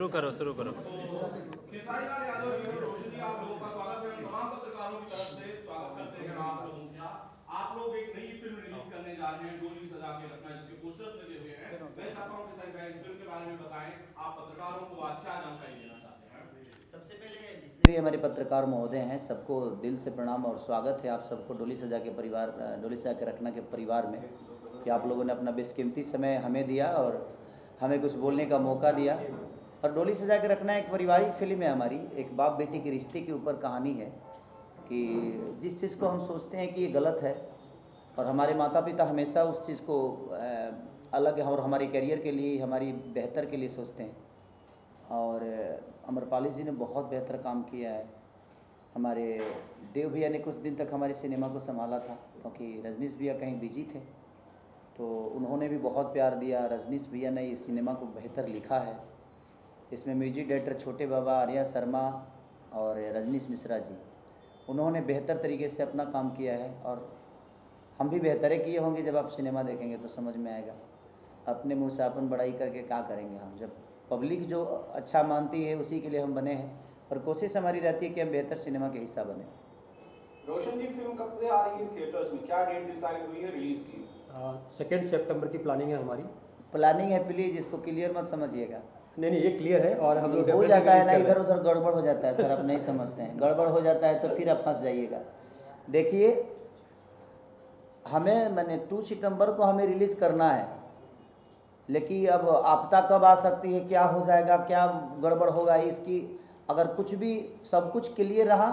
शुरू करो। खेसारीलाल यादव और रोशनी, आप लोगों का स्वागत है। तमाम पत्रकारों की तरफ से स्वागत करते हैं आप लोगों का। आप लोग एक नई फिल्म रिलीज करने जा रहे हैं, डोली सजा के रखना, जिसके पोस्टर लगे हुए हैं। मैं चाहता हूं खेसारी भाई इस फिल्म के बारे में बताएं, आप पत्रकारों को आज क्या जानकारी देना चाहते हैं। सबसे पहले जितने भी हमारे पत्रकार महोदय हैं, सबको दिल से प्रणाम और स्वागत है आप सबको डोली सजा के परिवार, डोली सजा के रखना के परिवार में, कि आप लोगों ने अपना बेशकीमती समय हमें दिया और हमें कुछ बोलने का मौका दिया। और डोली सजा के रखना एक पारिवारिक फिल्म है हमारी, एक बाप बेटी के रिश्ते के ऊपर कहानी है कि जिस चीज़ को हम सोचते हैं कि ये गलत है और हमारे माता पिता हमेशा उस चीज़ को अलग और हमारे करियर के लिए, हमारी बेहतर के लिए सोचते हैं। और अमरपाली जी ने बहुत बेहतर काम किया है। हमारे देव भैया ने कुछ दिन तक हमारे सिनेमा को संभाला था, क्योंकि रजनीश भैया कहीं बिजी थे, तो उन्होंने भी बहुत प्यार दिया। रजनीश भैया ने इस सिनेमा को बेहतर लिखा है। इसमें म्यूजिक डायरेक्टर छोटे बाबा, आर्या शर्मा और रजनीश मिश्रा जी, उन्होंने बेहतर तरीके से अपना काम किया है। और हम भी बेहतर किए होंगे, जब आप सिनेमा देखेंगे तो समझ में आएगा। अपने मुँह से अपन बड़ाई करके क्या करेंगे हम, जब पब्लिक जो अच्छा मानती है उसी के लिए हम बने हैं। और कोशिश हमारी रहती है कि हम बेहतर सिनेमा के हिस्सा बने। रोशन जी, फिल्म कब से आ रही है थिएटर्स में, क्या डेट डिसाइड हुई है रिलीज की? 2 सितंबर की प्लानिंग है हमारी। प्लानिंग है, प्लीज़ इसको क्लियर मत समझिएगा। नहीं, ये क्लियर है। और हम लोग हो जाता है ना, इधर उधर गड़बड़ हो जाता है सर, आप नहीं समझते हैं। गड़बड़ हो जाता है तो फिर आप फंस जाइएगा। देखिए, मैंने 2 सितंबर को हमें रिलीज़ करना है, लेकिन अब आपदा कब आ सकती है, क्या हो जाएगा, क्या गड़बड़ होगा, इसकी अगर कुछ भी सब कुछ क्लियर रहा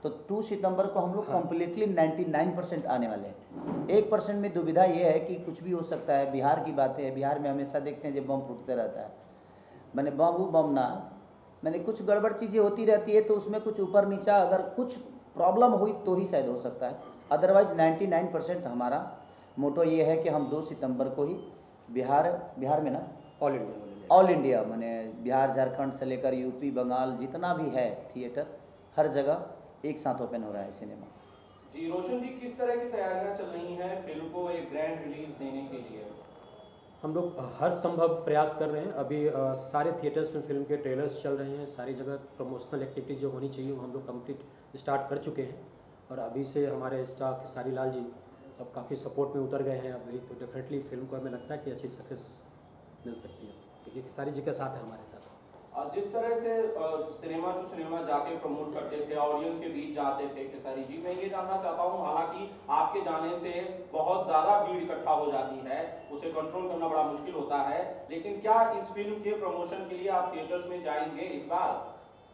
तो 2 सितंबर को हम लोग कम्प्लीटली 99% आने वाले हैं। 1% में दुविधा ये है कि कुछ भी हो सकता है। बिहार की बातें हैं, बिहार में हमेशा देखते हैं जब बम फूटते रहता है, मैंने बम ना, मैंने कुछ गड़बड़ चीज़ें होती रहती है, तो उसमें कुछ ऊपर नीचा अगर कुछ प्रॉब्लम हुई तो ही शायद हो सकता है। अदरवाइज़ 99% हमारा मोटो ये है कि हम 2 सितंबर को ही बिहार में ना, ऑल इंडिया मैंने बिहार, झारखंड से लेकर यूपी, बंगाल, जितना भी है थिएटर, हर जगह एक साथ ओपन हो रहा है सिनेमा। जी रोशन जी, किस तरह की तैयारियां चल रही हैं फिल्म को एक ग्रैंड रिलीज देने के लिए? हम लोग हर संभव प्रयास कर रहे हैं। अभी सारे थिएटर्स में फिल्म के ट्रेलर्स चल रहे हैं, सारी जगह प्रमोशनल एक्टिविटी जो होनी चाहिए वो हम लोग कंप्लीट स्टार्ट कर चुके हैं। और अभी से हमारे स्टार खेसारी लाल जी अब काफ़ी सपोर्ट में उतर गए हैं अभी, तो डेफिनेटली फिल्म को हमें लगता है कि अच्छी सक्सेस मिल सकती है। तो ये खेसारी जी के साथ है, हमारे साथ। जिस तरह से सिनेमा जाके प्रमोट करते थे, ऑडियंस के बीच जाते थे खेसारी जी, मैं ये जानना चाहता हूँ, हालांकि आपके जाने से बहुत ज़्यादा भीड़ इकट्ठा हो जाती है, उसे कंट्रोल करना बड़ा मुश्किल होता है, लेकिन क्या इस फिल्म के प्रमोशन के लिए आप थिएटर्स में जाएंगे इस बार?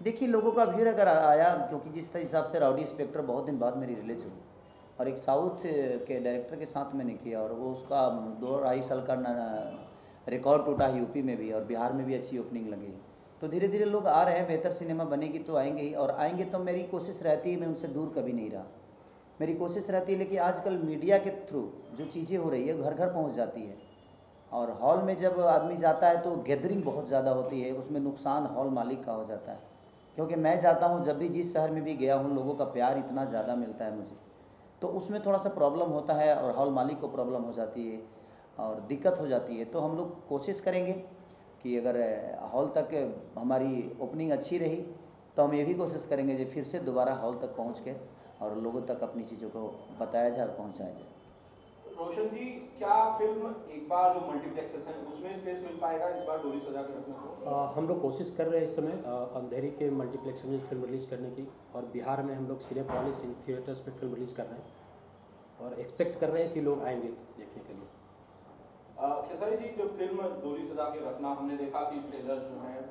देखिए, लोगों का भीड़ अगर आया, क्योंकि जिस हिसाब से राउडी इंस्पेक्टर बहुत दिन बाद मेरी रिलीज हुई और एक साउथ के डायरेक्टर के साथ मैंने किया, और वो उसका 2-2.5 साल का रिकॉर्ड टूटा यूपी में भी, और बिहार में भी अच्छी ओपनिंग लगी। तो धीरे धीरे लोग आ रहे हैं, बेहतर सिनेमा बनेगी तो आएंगे ही, और आएंगे तो मेरी कोशिश रहती है, मैं उनसे दूर कभी नहीं रहा, मेरी कोशिश रहती है। लेकिन आजकल मीडिया के थ्रू जो चीज़ें हो रही है घर घर पहुंच जाती है, और हॉल में जब आदमी जाता है तो गैदरिंग बहुत ज़्यादा होती है, उसमें नुकसान हॉल मालिक का हो जाता है। क्योंकि मैं जाता हूँ, जब भी जिस शहर में भी गया हूँ, लोगों का प्यार इतना ज़्यादा मिलता है मुझे, तो उसमें थोड़ा सा प्रॉब्लम होता है और हॉल मालिक को प्रॉब्लम हो जाती है और दिक्कत हो जाती है। तो हम लोग कोशिश करेंगे कि अगर हॉल तक हमारी ओपनिंग अच्छी रही तो हम ये भी कोशिश करेंगे कि फिर से दोबारा हॉल तक पहुंच के और लोगों तक अपनी चीज़ों को बताया जाए और पहुंचाया जाए। रोशन जी, क्या फिल्म एक बार जो मल्टीप्लेक्सेस हैं उसमें स्पेस मिल पाएगा इस बार डोली सजा के रखने को? हम लोग कोशिश कर रहे हैं इस समय अंधेरी के मल्टीप्लेक्स में फिल्म रिलीज़ करने की, और बिहार में हम लोग सिनेपॉलिस थिएटर्स में फिल्म रिलीज़ कर रहे हैं और एक्सपेक्ट कर रहे हैं कि लोग आएंगे देखने के लिए। खेसारी जी, जो फिल्म डोली सजा के रखना, हमने देखा कि ट्रेलर्स जो हैं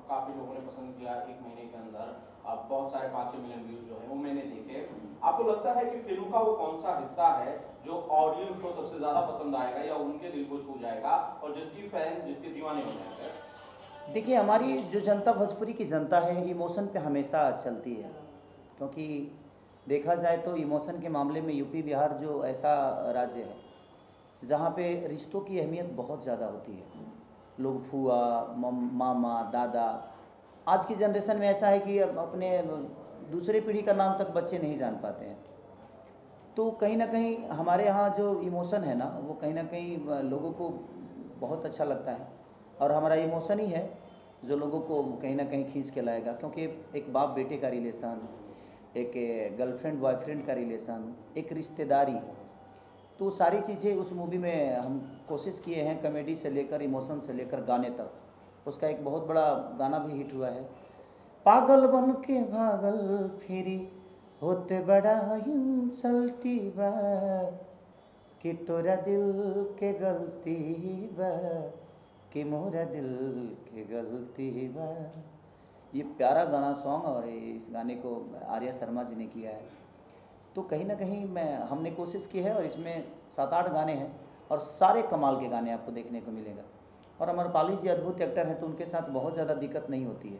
काफ़ी लोगों ने पसंद किया, 1 महीने के अंदर अब बहुत सारे 5-6 मिलियन व्यूज़ जो हैं वो मैंने देखे। आपको लगता है कि फिल्म का वो कौन सा हिस्सा है जो ऑडियंस को सबसे ज़्यादा पसंद आएगा या उनके दिल को छू जाएगा और जिसके दीवाने हो जाएंगे? देखिए, हमारी जो जनता, भोजपुरी की जनता है, इमोशन पे हमेशा चलती है, क्योंकि देखा जाए तो इमोशन के मामले में यूपी बिहार जो ऐसा राज्य है जहाँ पे रिश्तों की अहमियत बहुत ज़्यादा होती है। लोग फूआ, मामा, दादा, आज की जनरेशन में ऐसा है कि अपने दूसरे पीढ़ी का नाम तक बच्चे नहीं जान पाते हैं। तो कहीं ना कहीं हमारे यहाँ जो इमोशन है ना, वो कहीं ना कहीं लोगों को बहुत अच्छा लगता है, और हमारा इमोशन ही है जो लोगों को कहीं ना कहीं खींच के लाएगा, क्योंकि एक बाप बेटे का रिलेशन, एक गर्लफ्रेंड बॉयफ्रेंड का रिलेशन, एक रिश्तेदारी, तो सारी चीज़ें उस मूवी में हम कोशिश किए हैं, कॉमेडी से लेकर इमोशन से लेकर गाने तक। उसका एक बहुत बड़ा गाना भी हिट हुआ है, पागल बन के भागल फिरी होते बड़ा इंसल्टी बा, कि तोरा दिल के गलती बा, कि मोरा दिल के गलती बा। ये प्यारा गाना सॉन्ग, और इस गाने को आर्या शर्मा जी ने किया है। तो कहीं ना कहीं हमने कोशिश की है, और इसमें 7-8 गाने हैं और सारे कमाल के गाने आपको देखने को मिलेगा। और अमरपाली जी अद्भुत एक्टर हैं, तो उनके साथ बहुत ज़्यादा दिक्कत नहीं होती है,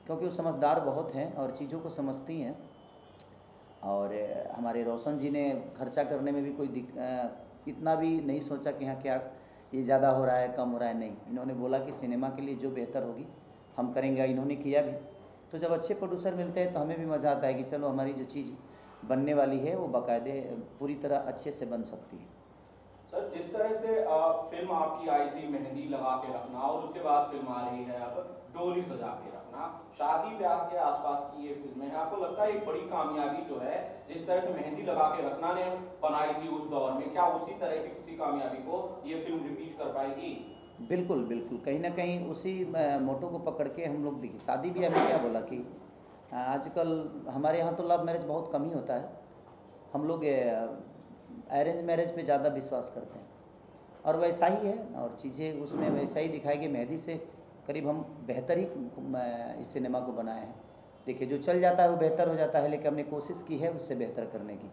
क्योंकि वो समझदार बहुत हैं और चीज़ों को समझती हैं। और हमारे रोशन जी ने खर्चा करने में भी इतना भी नहीं सोचा कि हाँ क्या ये ज़्यादा हो रहा है कम हो रहा है, नहीं। इन्होंने बोला कि सिनेमा के लिए जो बेहतर होगी हम करेंगे, इन्होंने किया भी। तो जब अच्छे प्रोड्यूसर मिलते हैं तो हमें भी मज़ा आता है कि चलो हमारी जो चीज़ बनने वाली है वो बाकायदे पूरी तरह अच्छे से बन सकती है। सर, जिस तरह से फिल्म आपकी आई थी मेहंदी लगा के रखना, और उसके बाद फिल्म आ रही है अब डोली सजा के रखना, शादी ब्याह के आसपास की ये फिल्में हैं, आपको लगता है एक बड़ी कामयाबी जो है जिस तरह से मेहंदी लगा के रखना ने बनाई थी उस दौर में, क्या उसी तरह की किसी कामयाबी को ये फिल्म रिपीट कर पाएगी? बिल्कुल बिल्कुल, कहीं ना कहीं उसी मोटो को पकड़ के हम लोग देखिए, शादी ब्याह में क्या बोला कि आजकल हमारे यहाँ तो लव मैरिज बहुत कम ही होता है, हम लोग अरेंज मैरिज पे ज़्यादा विश्वास करते हैं, और वैसा ही है। और चीज़ें उसमें वैसा ही दिखाई कि मेहंदी से करीब हम बेहतर ही इस सिनेमा को बनाए हैं। देखिए, जो चल जाता है वो बेहतर हो जाता है, लेकिन हमने कोशिश की है उससे बेहतर करने की,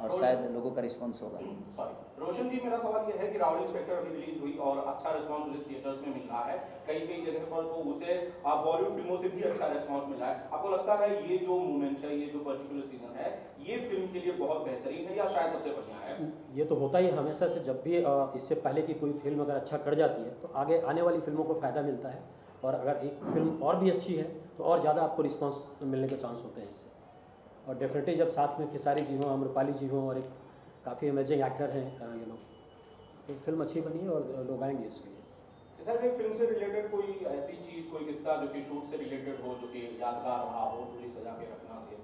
और शायद लोगों का रिस्पॉन्स होगा। सॉरी रोशन जी, मेरा सवाल यह है कि राउडी इंस्पेक्टर अभी रिलीज हुई और अच्छा रिस्पांस उसे थिएटर्स में मिल रहा है, कई जगह पर तो उसे बॉलीवुड फिल्मों से भी अच्छा रिस्पांस मिल रहा है। आपको लगता है ये जो मूवमेंट है, ये जो पर्टिकुलर सीजन है, ये फिल्म के लिए बहुत बेहतरीन है या शायद सबसे बढ़िया है? ये तो होता ही हमेशा से, जब भी इससे पहले की कोई फिल्म अगर अच्छा कर जाती है तो आगे आने वाली फिल्मों को फ़ायदा मिलता है, और अगर एक फिल्म और भी अच्छी है तो और ज़्यादा आपको रिस्पांस मिलने के चांस होते हैं इससे। और डेफिनेटली जब साथ में खेसारी जी हों, अम्रपाली जी हों, और एक काफ़ी अमेजिंग एक्टर हैं ये लोग, तो फिल्म अच्छी बनी है और लोग आएंगे इसके लिए। सर, एक फिल्म से रिलेटेड कोई ऐसी चीज़, कोई किस्सा जो कि शूट से रिलेटेड हो, जो कि यादगार रहा हो डोली सजा के रखना से?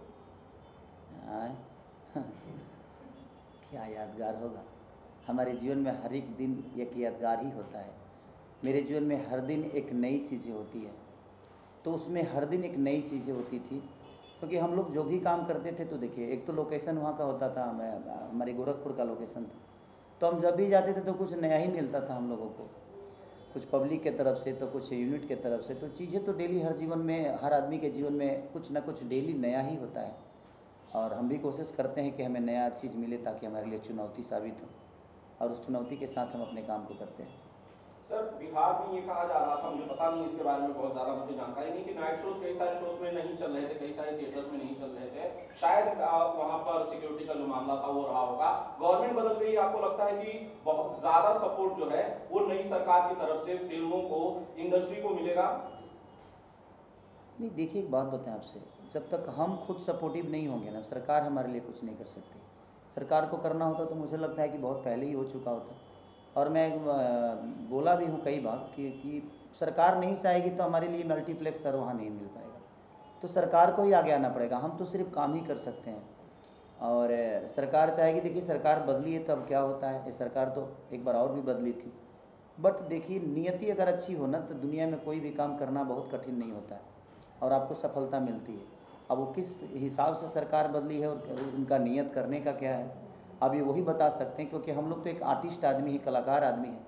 क्या यादगार होगा? हमारे जीवन में हर एक दिन एक यादगार ही होता है। मेरे जीवन में हर दिन एक नई चीज़ें होती है, तो उसमें हर दिन एक नई चीज़ें होती थी, क्योंकि हम लोग जो भी काम करते थे, तो देखिए एक तो लोकेशन वहाँ का होता था, हमारे गोरखपुर का लोकेशन था, तो हम जब भी जाते थे तो कुछ नया ही मिलता था हम लोगों को, कुछ पब्लिक के तरफ से तो कुछ यूनिट के तरफ से। तो चीज़ें तो डेली हर जीवन में, हर आदमी के जीवन में कुछ ना कुछ डेली नया ही होता है, और हम भी कोशिश करते हैं कि हमें नया चीज़ मिले ताकि हमारे लिए चुनौती साबित हो, और उस चुनौती के साथ हम अपने काम को करते हैं। सर, बिहार में ये कहा जा रहा था, मुझे पता नहीं इसके बारे में बहुत ज़्यादा मुझे जानकारी नहीं, कि नाइट शोज कई सारे शोज में नहीं चल रहे थे, कई सारे थिएटर्स में नहीं चल रहे थे, शायद वहाँ पर सिक्योरिटी का जो मामला था वो रहा होगा। गवर्नमेंट बदल गई, आपको लगता है कि बहुत ज़्यादा सपोर्ट जो है वो नई सरकार की तरफ से फिल्मों को, इंडस्ट्री को मिलेगा? नहीं, देखिए एक बात बताएं आपसे, जब तक हम खुद सपोर्टिव नहीं होंगे ना, सरकार हमारे लिए कुछ नहीं कर सकती। सरकार को करना होता तो मुझे लगता है कि बहुत पहले ही हो चुका होता, और मैं बोला भी हूँ कई बार कि सरकार नहीं चाहेगी तो हमारे लिए मल्टीप्लेक्स सर वहाँ नहीं मिल पाएगा, तो सरकार को ही आगे आना पड़ेगा, हम तो सिर्फ काम ही कर सकते हैं। और सरकार चाहेगी, देखिए सरकार बदली है तो अब क्या होता है, ये सरकार तो एक बार और भी बदली थी, बट देखिए नियति अगर अच्छी हो ना तो दुनिया में कोई भी काम करना बहुत कठिन नहीं होता है, और आपको सफलता मिलती है। अब वो किस हिसाब से सरकार बदली है और उनका नियत करने का क्या है, अब ये वही बता सकते हैं, क्योंकि हम लोग तो एक आर्टिस्ट आदमी है, कलाकार आदमी है,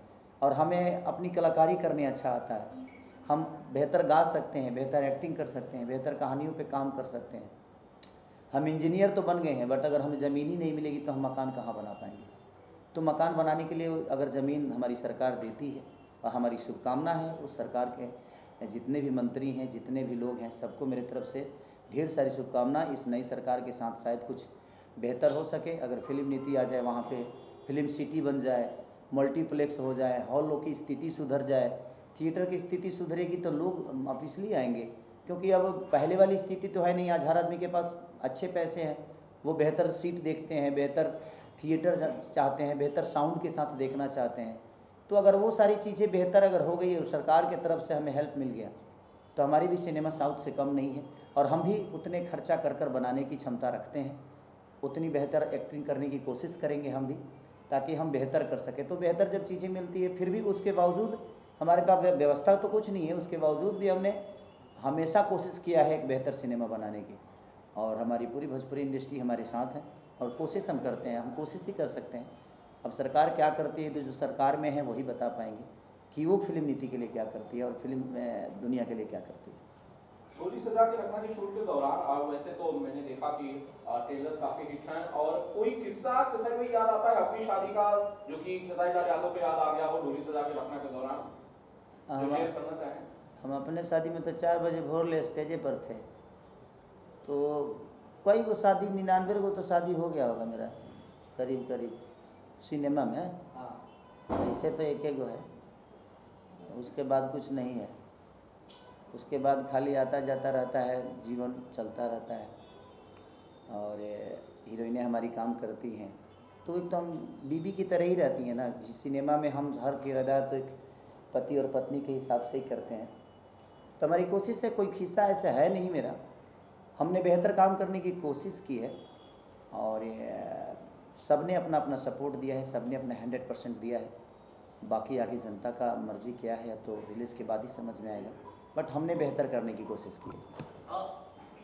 और हमें अपनी कलाकारी करने अच्छा आता है। हम बेहतर गा सकते हैं, बेहतर एक्टिंग कर सकते हैं, बेहतर कहानियों पे काम कर सकते हैं। हम इंजीनियर तो बन गए हैं, बट अगर हमें ज़मीन ही नहीं मिलेगी तो हम मकान कहाँ बना पाएंगे। तो मकान बनाने के लिए अगर ज़मीन हमारी सरकार देती है, और हमारी शुभकामना है उस सरकार के जितने भी मंत्री हैं, जितने भी लोग हैं, सबको मेरे तरफ से ढेर सारी शुभकामना। इस नई सरकार के साथ शायद कुछ बेहतर हो सके, अगर फिल्म नीति आ जाए, वहाँ पे फिल्म सिटी बन जाए, मल्टीप्लेक्स हो जाए, हॉलों की स्थिति सुधर जाए, थिएटर की स्थिति सुधरेगी तो लोग ऑफिसली आएंगे, क्योंकि अब पहले वाली स्थिति तो है नहीं। आज हर आदमी के पास अच्छे पैसे हैं, वो बेहतर सीट देखते हैं, बेहतर थिएटर चाहते हैं, बेहतर साउंड के साथ देखना चाहते हैं। तो अगर वो सारी चीज़ें बेहतर अगर हो गई और सरकार की तरफ से हमें हेल्प मिल गया, तो हमारी भी सिनेमा साउथ से कम नहीं है और हम भी उतने खर्चा कर कर बनाने की क्षमता रखते हैं, उतनी बेहतर एक्टिंग करने की कोशिश करेंगे हम भी, ताकि हम बेहतर कर सकें। तो बेहतर जब चीज़ें मिलती है, फिर भी उसके बावजूद हमारे पास व्यवस्था तो कुछ नहीं है, उसके बावजूद भी हमने हमेशा कोशिश किया है एक बेहतर सिनेमा बनाने की, और हमारी पूरी भोजपुरी इंडस्ट्री हमारे साथ है और कोशिश हम करते हैं, हम कोशिश ही कर सकते हैं। अब सरकार क्या करती है तो जो सरकार में है वही बता पाएंगे कि वो फिल्म नीति के लिए क्या करती है और फिल्म दुनिया के लिए क्या करती है। डोली सजा के रखना की शूट के दौरान वैसे तो मैंने देखा कि ट्रेलर्स काफी हिट हैं, और कोई किस्सा खेसारी भाई याद आता है अपनी शादी का जो कि खेसारी लाल यादव को याद आ गया हो डोली सजा के रखना के दौरान, जो शेयर करना चाहें? हम अपने शादी में तो 4 बजे भोर ले स्टेजे पर थे, तो कोई को शादी 99 को तो शादी हो गया होगा मेरा, करीब करीब सिनेमा में। हाँ। ऐसे तो एक गो है, उसके बाद कुछ नहीं है, उसके बाद खाली आता जाता रहता है, जीवन चलता रहता है। और हीरोइनें हमारी काम करती हैं तो एकदम बीबी की तरह ही रहती हैं ना। सिनेमा में हम हर किरदार तो एक पति और पत्नी के हिसाब से ही करते हैं, तो हमारी कोशिश है, कोई खिस्सा ऐसा है नहीं मेरा, हमने बेहतर काम करने की कोशिश की है और सब ने अपना अपना सपोर्ट दिया है, सब ने अपना 100% दिया है। बाकी आगे जनता का मर्जी क्या है अब तो रिलीज़ के बाद ही समझ में आएगा, बट हमने बेहतर करने की कोशिश की है।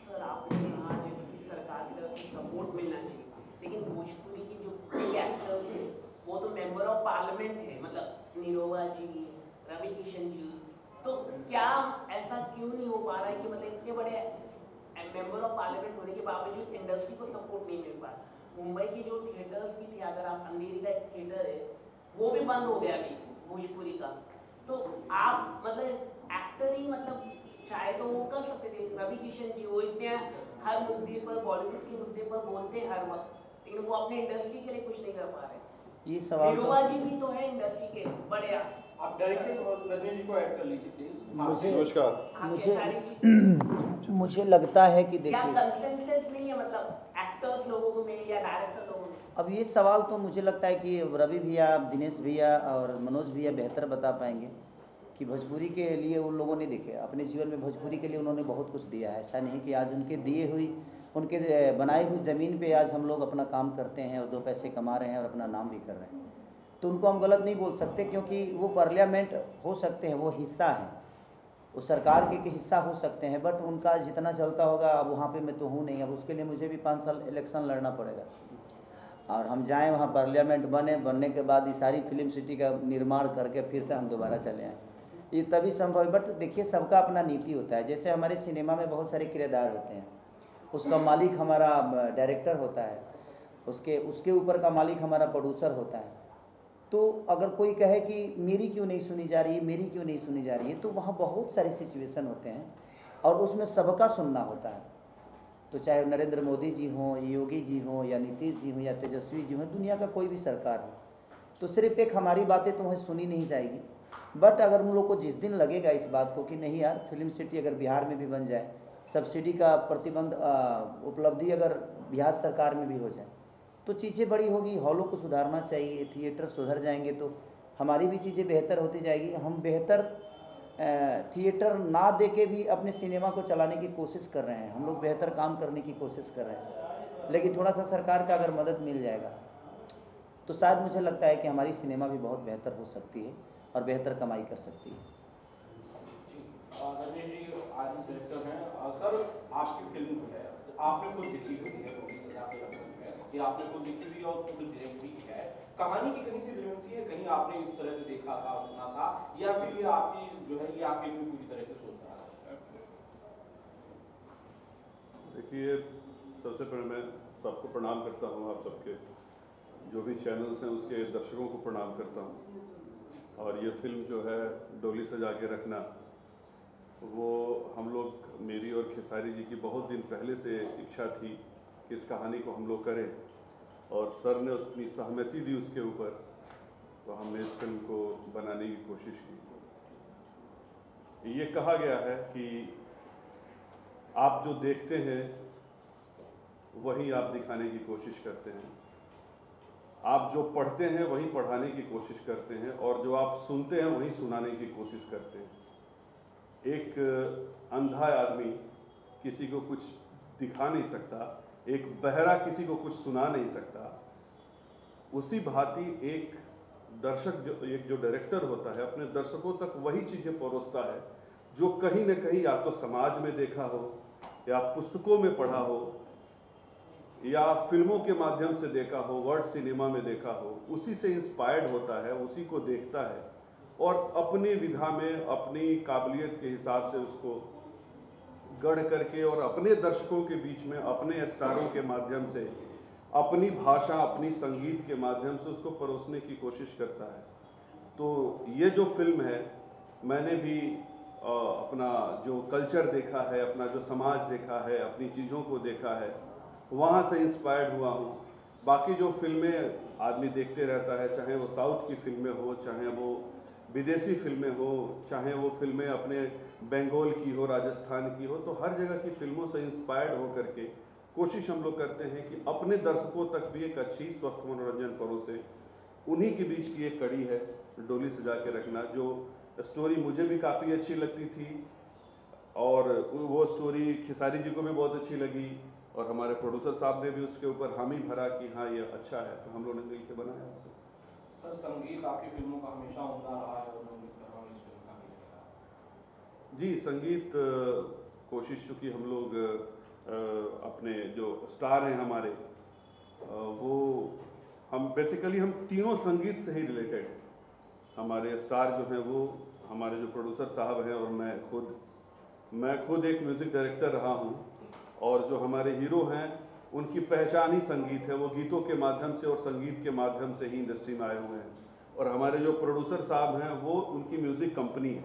सर आपने कहा जैसे कि सरकार की तरफ से सपोर्ट मिलना चाहिए, लेकिन भोजपुरी के जो बड़े एक्टर्स हैं वो तो मेंबर ऑफ पार्लियामेंट है, मतलब निरोवा जी, रवि किशन जी, तो क्या ऐसा क्यों नहीं हो पा रहा है कि मतलब इतने बड़े मेंबर ऑफ पार्लियामेंट होने के बावजूद इंडस्ट्री को सपोर्ट नहीं मिल पा रहा? मुंबई के जो थिएटर्स भी थे, अगर आप अंधेरी का एक थिएटर है वो भी बंद हो गया अभी भोजपुरी का, तो आप मतलब एक्टर ही मतलब चाहे तो वो कर सकते थे। रवि किशन जी वो इतने हर मुद्दे पर, बॉलीवुड के मुद्दे पर बोलते हैं हर वक्त, लेकिन वो अपने इंडस्ट्री के लिए कुछ नहीं कर पा रहे। ये सवाल निरोवा जी भी तो है इंडस्ट्री के बड़े। आप डायरेक्टर और रजनी जी को ऐड कर लीजिए प्लीज। मुझे लगता है कि क्या देखिए कंसेंसस नहीं है मतलब एक्टर्स लोगों में या डायरेक्टर लोगों में? अब ये सवाल तो मुझे लगता है कि रवि भैया, दिनेश भैया और मनोज भैया बेहतर बता पाएंगे कि भोजपुरी के लिए उन लोगों ने देखे अपने जीवन में भोजपुरी के लिए उन्होंने बहुत कुछ दिया है। ऐसा नहीं कि आज उनके दिए हुई, उनके बनाई हुई ज़मीन पे आज हम लोग अपना काम करते हैं और 2 पैसे कमा रहे हैं और अपना नाम भी कर रहे हैं, तो उनको हम गलत नहीं बोल सकते, क्योंकि वो पार्लियामेंट हो सकते हैं, वो हिस्सा है, वो सरकार के हिस्सा हो सकते हैं, बट उनका जितना चलता होगा अब वहाँ पे मैं तो हूँ नहीं। अब उसके लिए मुझे भी 5 साल इलेक्शन लड़ना पड़ेगा और हम जाएं वहाँ पार्लियामेंट बनने के बाद ये सारी फिल्म सिटी का निर्माण करके फिर से हम दोबारा चले आएँ, ये तभी संभव है। बट देखिए सबका अपना नीति होता है, जैसे हमारे सिनेमा में बहुत सारे किरदार होते हैं, उसका मालिक हमारा डायरेक्टर होता है, उसके ऊपर का मालिक हमारा प्रोड्यूसर होता है। तो अगर कोई कहे कि मेरी क्यों नहीं सुनी जा रही है, मेरी क्यों नहीं सुनी जा रही है, तो वहाँ बहुत सारे सिचुएशन होते हैं और उसमें सबका सुनना होता है। तो चाहे नरेंद्र मोदी जी हों, योगी जी हों, या नीतीश जी हों, या तेजस्वी जी हों, दुनिया का कोई भी सरकार हो, तो सिर्फ एक हमारी बातें तो वहाँ सुनी नहीं जाएगी। बट अगर उन लोग को जिस दिन लगेगा इस बात को कि नहीं यार फिल्म सिटी अगर बिहार में भी बन जाए, सब्सिडी का प्रतिबंध उपलब्धि अगर बिहार सरकार में भी हो जाए, तो चीज़ें बड़ी होगी, हॉलों को सुधारना चाहिए, थिएटर सुधर जाएंगे तो हमारी भी चीज़ें बेहतर होती जाएगी। हम बेहतर थिएटर ना दे के भी अपने सिनेमा को चलाने की कोशिश कर रहे हैं, हम लोग बेहतर काम करने की कोशिश कर रहे हैं, लेकिन थोड़ा सा सरकार का अगर मदद मिल जाएगा तो शायद मुझे लगता है कि हमारी सिनेमा भी बहुत बेहतर हो सकती है और बेहतर कमाई कर सकती है। रजनी जी आज डायरेक्टर हैं सर, आपकी फिल्म जो है आपने खुद लिखी हुई है, कि आपने खुद लिखी हुई और खुद डायरेक्ट भी है, कहानी की कहीं से रिलेवेंसी है, कहीं आपने इस तरह से देखा था, सुना था, या फिर ये आपकी जो है ये आपके लिए पूरी तरह से सोच रहा है? देखिए सबसे पहले मैं सबको प्रणाम करता हूँ, आप सबके जो भी चैनल्स हैं उसके दर्शकों को प्रणाम करता हूँ। और ये फिल्म जो है डोली सजा के रखना, वो हम लोग, मेरी और खेसारी जी की बहुत दिन पहले से इच्छा थी कि इस कहानी को हम लोग करें, और सर ने अपनी सहमति दी उसके ऊपर, तो हमने इस फिल्म को बनाने की कोशिश की। ये कहा गया है कि आप जो देखते हैं वही आप दिखाने की कोशिश करते हैं, आप जो पढ़ते हैं वही पढ़ाने की कोशिश करते हैं, और जो आप सुनते हैं वही सुनाने की कोशिश करते हैं। एक अंधा आदमी किसी को कुछ दिखा नहीं सकता, एक बहरा किसी को कुछ सुना नहीं सकता, उसी भांति एक जो डायरेक्टर होता है अपने दर्शकों तक वही चीज़ें परोसता है जो कहीं न कहीं या तो समाज में देखा हो, या पुस्तकों में पढ़ा हो, या फिल्मों के माध्यम से देखा हो, वर्ल्ड सिनेमा में देखा हो, उसी से इंस्पायर्ड होता है, उसी को देखता है और अपनी विधा में अपनी काबिलियत के हिसाब से उसको गढ़ करके और अपने दर्शकों के बीच में अपने स्टारों के माध्यम से अपनी भाषा, अपनी संगीत के माध्यम से उसको परोसने की कोशिश करता है। तो ये जो फिल्म है, मैंने भी अपना जो कल्चर देखा है, अपना जो समाज देखा है, अपनी चीज़ों को देखा है, वहाँ से इंस्पायर्ड हुआ हूँ। बाकी जो फिल्में आदमी देखते रहता है, चाहे वो साउथ की फिल्में हो, चाहे वो विदेशी फिल्में हो, चाहे वो फिल्में अपने बंगाल की हो, राजस्थान की हो, तो हर जगह की फिल्मों से इंस्पायर्ड हो करके कोशिश हम लोग करते हैं कि अपने दर्शकों तक भी एक अच्छी स्वस्थ मनोरंजन परोसे। उन्हीं के बीच की एक कड़ी है डोली सजा के रखना, जो स्टोरी मुझे भी काफ़ी अच्छी लगती थी और वो स्टोरी खेसारी जी को भी बहुत अच्छी लगी और हमारे प्रोड्यूसर साहब ने भी उसके ऊपर हामी भरा कि हाँ ये अच्छा है, तो हम लोगों ने मिल के बनाया उसे। सर, संगीत आपकी फिल्मों का हमेशा उमदा रहा है और मैं उम्मीद कर रहा हूँ इस फिल्म का भी रहेगा। जी, संगीत कोशिश चूँकि हम लोग अपने जो स्टार हैं हमारे, वो हम बेसिकली हम तीनों संगीत से ही रिलेटेड हैं। हमारे स्टार जो हैं वो हमारे जो प्रोड्यूसर साहब हैं और मैं खुद एक म्यूज़िक डायरेक्टर रहा हूँ और जो हमारे हीरो हैं उनकी पहचान ही संगीत है। वो गीतों के माध्यम से और संगीत के माध्यम से ही इंडस्ट्री में आए हुए हैं। और हमारे जो प्रोड्यूसर साहब हैं वो उनकी म्यूज़िक कंपनी है,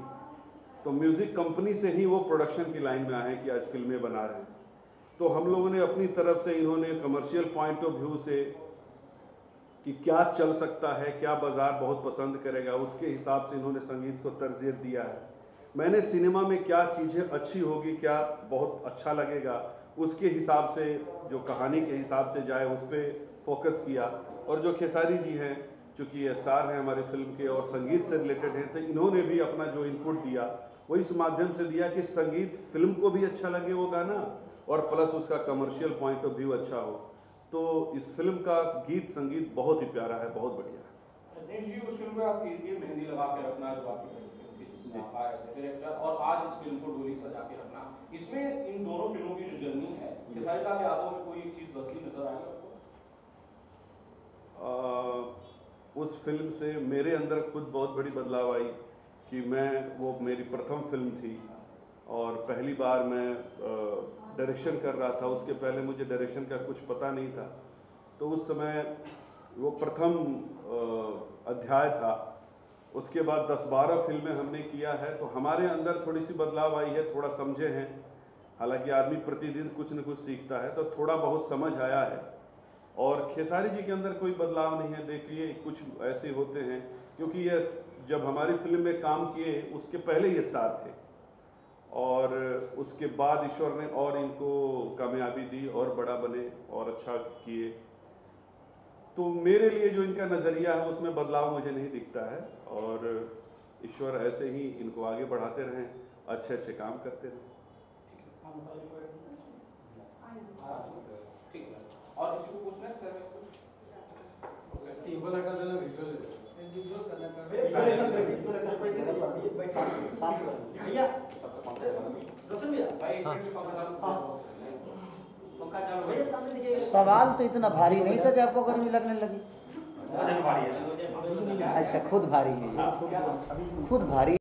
तो म्यूज़िक कंपनी से ही वो प्रोडक्शन की लाइन में आए हैं कि आज फिल्में बना रहे हैं। तो हम लोगों ने अपनी तरफ से, इन्होंने कमर्शियल पॉइंट ऑफ व्यू से कि क्या चल सकता है, क्या बाज़ार बहुत पसंद करेगा, उसके हिसाब से इन्होंने संगीत को तरजीह दिया है। मैंने सिनेमा में क्या चीज़ें अच्छी होगी, क्या बहुत अच्छा लगेगा, उसके हिसाब से, जो कहानी के हिसाब से जाए उस पर फोकस किया। और जो खेसारी जी हैं, चूँकि ये स्टार हैं हमारे फिल्म के और संगीत से रिलेटेड हैं, तो इन्होंने भी अपना जो इनपुट दिया वो इस माध्यम से दिया कि संगीत फिल्म को भी अच्छा लगे वो गाना और प्लस उसका कमर्शियल पॉइंट ऑफ व्यू अच्छा हो। तो इस फिल्म का गीत संगीत बहुत ही प्यारा है, बहुत बढ़िया है। रजनीश जी, उस फिल्म को आप कीजिए मेहंदी लगा के रखना जो आपकी फिल्म थी, जिसमें आप आए एज डायरेक्टर, और आज इस फिल्म को डोली सजा के रखना, इसमें इन दोनों फिल्मों की जो जर्नी है, खेसारी लाल यादव में कोई एक चीज़ बदली नजर आई आपको? उस फिल्म से मेरे अंदर खुद बहुत बड़ी बदलाव आई कि वो मेरी प्रथम फिल्म थी और पहली बार मैं डायरेक्शन कर रहा था। उसके पहले मुझे डायरेक्शन का कुछ पता नहीं था, तो उस समय वो प्रथम अध्याय था। उसके बाद 10-12 फिल्में हमने किया है, तो हमारे अंदर थोड़ी सी बदलाव आई है, थोड़ा समझे हैं। हालांकि आदमी प्रतिदिन कुछ न कुछ सीखता है, तो थोड़ा बहुत समझ आया है। और खेसारी जी के अंदर कोई बदलाव नहीं है। देखिए, कुछ ऐसे होते हैं, क्योंकि ये जब हमारी फिल्म में काम किए उसके पहले ये स्टार थे और उसके बाद ईश्वर ने और इनको कामयाबी दी और बड़ा बने और अच्छा किए। तो मेरे लिए जो इनका नज़रिया है उसमें बदलाव मुझे नहीं दिखता है और ईश्वर ऐसे ही इनको आगे बढ़ाते रहें, अच्छे अच्छे काम करते रहें। ठीक है, और किसी को पूछना है सर? सवाल तो इतना भारी नहीं था जब आपको गर्मी लगने लगी। अच्छा, खुद भारी है, खुद भारी।